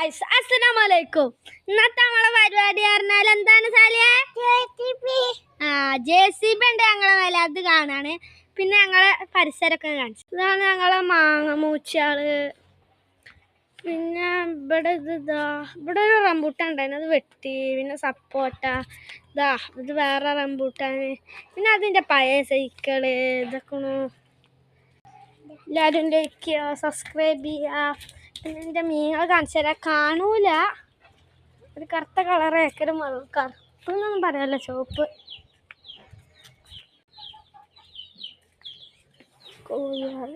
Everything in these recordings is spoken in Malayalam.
ഗായ്സ്, അസ്സലാമലൈക്കും. ഇന്നത്തെ നമ്മളെ പരിപാടി പറഞ്ഞാൽ എന്താണ് സാലിയെ? JCB ഉണ്ട് ഞങ്ങളെ മേലെ, അത് കാണാണ്. പിന്നെ ഞങ്ങളെ പരിസരമൊക്കെ കാണിച്ചു. ഇതാണ് ഞങ്ങളെ മാങ്ങ മൂച്ചാള്. പിന്നെ ഇവിടെ ഇവിടെ ഒരു റംബൂട്ടാൻ ഉണ്ടായിരുന്നു, അത് വെട്ടി. പിന്നെ സപ്പോട്ട, ഇത് വേറെ റംബൂട്ടാന്. പിന്നെ അതിൻ്റെ പഴയ സൈക്കിള്. ഇതൊക്കെ എല്ലാവരും ലൈക്ക് ചെയ്യുക, സബ്സ്ക്രൈബ് ചെയ്യുക. പിന്നെ എൻ്റെ മീനുകൾ കാണിച്ചു തരാം. കാണൂല, ഒരു കറുത്ത കളറ് ഏക്കരും കറുപ്പൊന്നും പറയാമല്ലോ, ചുവപ്പ്. കോഴികൾ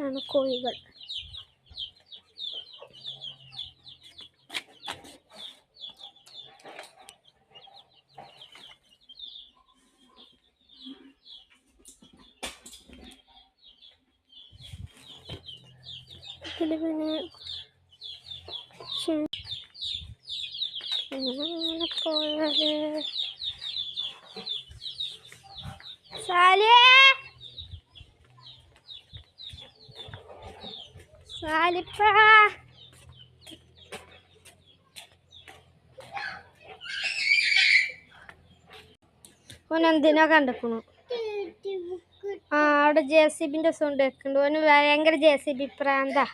ആണ്, കോഴികൾ. പിന്നെ സാലിപ്പ ഓനെന്തിനാ കണ്ടിക്കണു. അവിടെ JCBന്റെ സൗണ്ട് കേൾക്കുന്നുണ്ട്. ഓന് ഭയങ്കര JCB പ്രാന്താ.